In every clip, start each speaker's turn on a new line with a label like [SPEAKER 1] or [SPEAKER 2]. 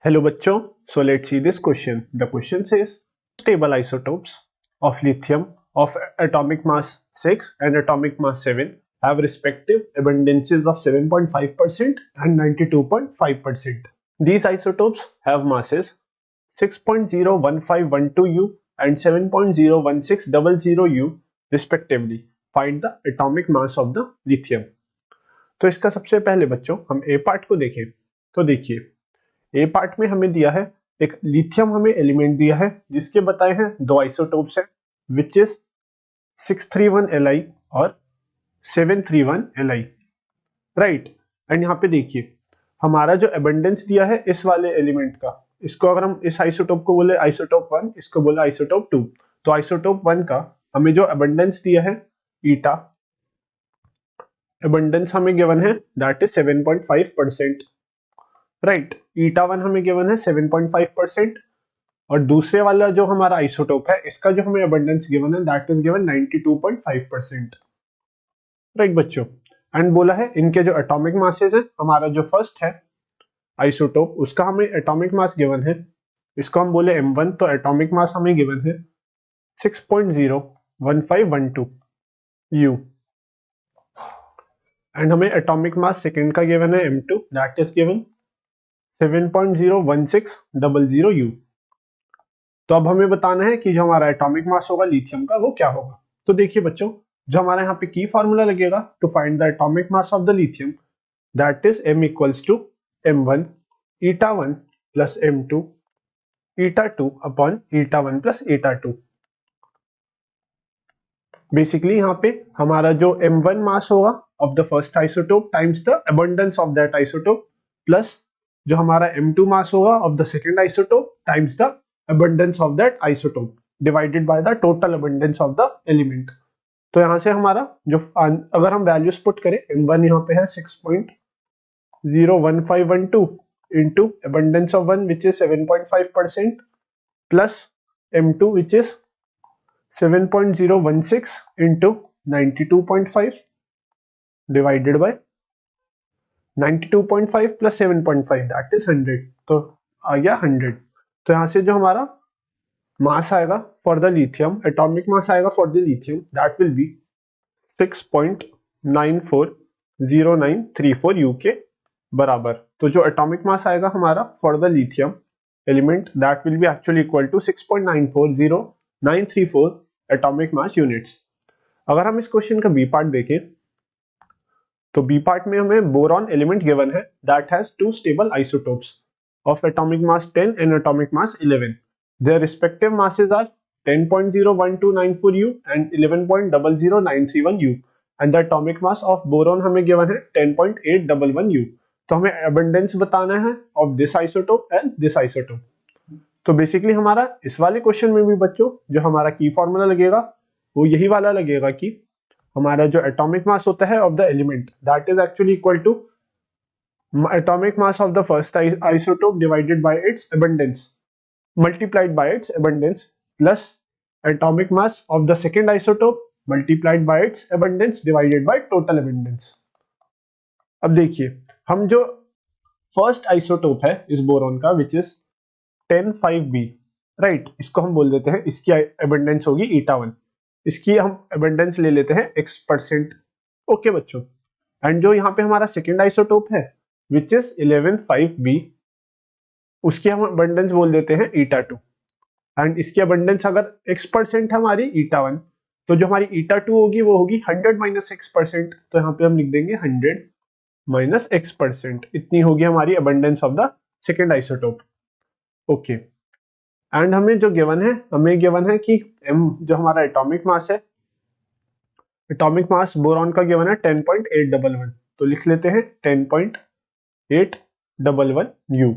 [SPEAKER 1] Hello बच्चों, so let's see this question. The question says stable isotopes of lithium of atomic mass 6 and atomic mass 7 have respective abundances of 7.5% and 92.5%. These isotopes have masses 6.01512 U and 7.01600 U respectively. Find the atomic mass of the lithium. तो इसका सबसे पहले बच्चों हम ए part को देखें। तो देखिए ए पार्ट में हमें दिया है एक लिथियम हमें एलिमेंट दिया है जिसके बताए हैं दो आइसोटोप्स हैं विच इज 631 Li और 731 Li, राइट। एंड यहाँ पे देखिए हमारा जो एबंडेंस दिया है इस वाले एलिमेंट का, इसको अगर हम इस आइसोटोप को बोले आइसोटोप 1, इसको बोले आइसोटोप 2, तो आइसोटोप 1 का हमें जो एबंडेंस दिया है ईटा, एबंडेंस हमें गिवन है दैट इज 7.5%, राइट। ईटा 1 हमें गिवन है 7.5% और दूसरे वाला जो हमारा आइसोटोप है इसका जो हमें अबंडेंस गिवन है दैट इज गिवन 92.5%, राइट बच्चों। एंड बोला है इनके जो एटॉमिक मासेस है, हमारा जो फर्स्ट है आइसोटोप उसका हमें एटॉमिक मास गिवन है, इसको हम बोले M1, तो एटॉमिक मास हमें गिवन है 6.01512 U एंड हमें एटॉमिक मास सेकंड का गिवन है M2 that is given 7.01600 U। तो अब हमें बताना है कि जो हमारा एटॉमिक मास होगा लिथियम का वो क्या होगा। तो देखिए बच्चों जो हमारा यहाँ पे की फॉर्मूला लगेगा to find the atomic mass of the lithium that is M equals to M1 eta 1 plus M2 eta 2 upon eta 1 plus eta 2। Basically यहाँ पे हमारा जो M1 मास होगा of the first isotope times the abundance of that isotope plus जो हमारा M2 mass होगा of the second isotope times the abundance of that isotope divided by the total abundance of the element। तो यहां से हमारा जो अगर हम वैल्यूज पुट करें M1 यहाँ पे है 6.01512 into abundance of 1 which is 7.5% plus M2 which is 7.016 into 92.5 divided by 92.5 plus 7.5 that is 100, तो आ गया 100। तो यहां से जो हमारा मास आएगा for the lithium, atomic mass आएगा for the lithium that will be 6.940934 U के बराबर। तो जो एटॉमिक मास आएगा हमारा for the lithium element that will be actually equal to 6.940934 atomic mass units. अगर हम इस क्वेश्चन का बी पार्ट देखें तो बी पार्ट में हमें बोरॉन एलिमेंट गिवन है that has two stable isotopes of atomic mass 10 and atomic mass 11. Their respective masses are 10.01294 U and 11.00931 U and the atomic mass of boron हमें given है 10.811 U। तो हमें abundance बताना है of this isotope and this isotope। तो basically हमारा इस वाले क्वेश्चन में भी बच्चों जो हमारा की फॉर्मूला लगेगा वो यही वाला लगेगा कि हमारा जो एटॉमिक मास होता है of the element that is actually equal to atomic mass of the first isotope divided by its abundance multiplied by its abundance plus atomic mass of the second isotope multiplied by its abundance divided by total abundance। अब देखिए हम जो first isotope है इस boron का which is 105B, right, इसको हम बोल देते हैं, इसकी abundance होगी ईटा 1, इसकी हम abundance ले लेते हैं x%, ओके बच्चों। एंड जो यहाँ पे हमारा सेकेंड आइसोटोप है विच इज 115B, उसकी हम अबंडेंस बोल देते हैं ईटा 2 एंड इसकी अबंडेंस अगर x% है हमारी ईटा 1, तो जो हमारी ईटा 2 होगी वो होगी 100 माइनस x%, तो यहाँ पे हम लिख देंगे 100 माइनस x%, इतनी होगी हमारी abundance of the second isotope, okay. And हमें जो गिवन है हमें गिवन है कि M जो हमारा एटॉमिक मास है, एटॉमिक मास बोरॉन का गिवन है 10.811, तो लिख लेते हैं 10.811 U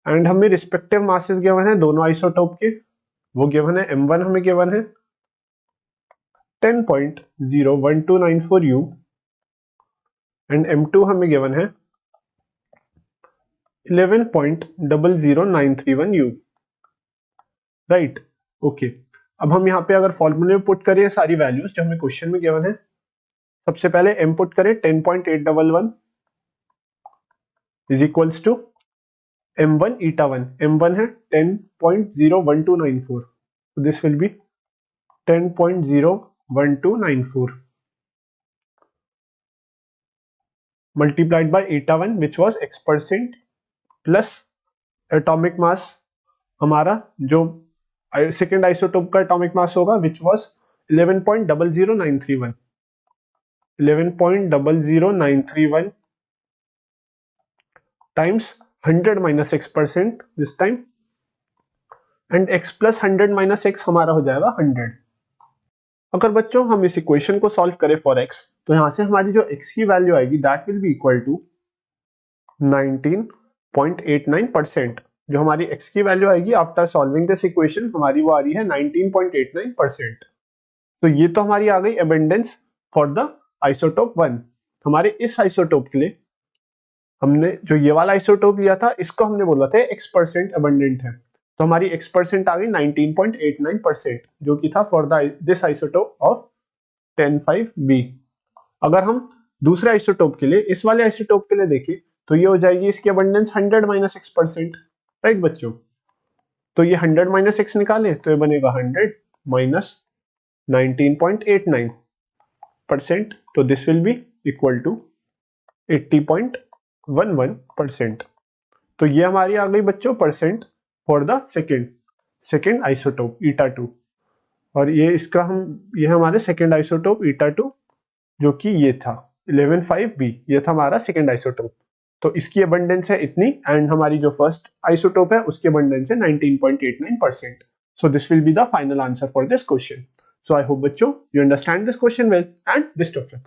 [SPEAKER 1] एंड हमें रिस्पेक्टिव मासेस गिवन है दोनों आइसोटोप के, वो गिवन है M1 हमें गिवन है 10.01294 U एंड M2 हमें गिवन है 11.00931 U, राइट, ओके। अब हम यहाँ पे अगर फॉर्मूले में पुट करें सारी वैल्यूज जो हमें क्वेश्चन में गिवन है, सबसे पहले M पुट करें 10.811 is equals to M1 eta 1, M1 है 10.01294, so this will be 10.01294 multiplied by eta 1 which was x% plus atomic mass हमारा जो सेकेंड आइसोटोप का एटॉमिक मास होगा which was 11.00931 times 100 minus x% this time, and x plus 100 minus x हमारा हो जाएगा 100। अगर बच्चों हम इस इक्वेशन को सॉल्व करें फॉर x, तो यहां से हमारी जो x की वैल्यू आएगी that will be equal to 19.89%। जो हमारी x की वैल्यू आएगी आफ्टर सॉल्विंग दिस इक्वेशन हमारी वो आ रही है 19.89%। तो ये तो हमारी आ गई अबंडेंस फॉर द आइसोटोप 1। हमारे इस आइसोटोप के लिए हमने जो ये वाला आइसोटोप लिया था इसको हमने बोला था x% अबंडेंट है, तो हमारी x% आ गई 19.89% जो कि था for this isotope of 10.5b। अगर हम दूसरे आइसोटोप के लिए इस वाले आइसोटोप के लिए देखें तो ये हो जाएगी इसकी अबंडेंस 100 माइनस x%, राइट बच्चों। तो ये 100 माइनस x निकाले तो ये बनेगा 100 माइनस 19.89%, तो this will be equal to 80.11%। तो ये हमारी आ गई बच्चों percent for the second isotope eta 2, और ये इसका ये हमारे सेकेंड आइसोटोप eta 2 जो कि ये था 11.5b, ये था हमारा सेकेंड आइसोटोप। तो इसकी अबंडेंस है इतनी एंड हमारी जो फर्स्ट आइसोटोप है उसकी अबंडेंस है 19.89%। So this will be the final answer for this question. So I hope बच्चों you understand this question well and best of luck.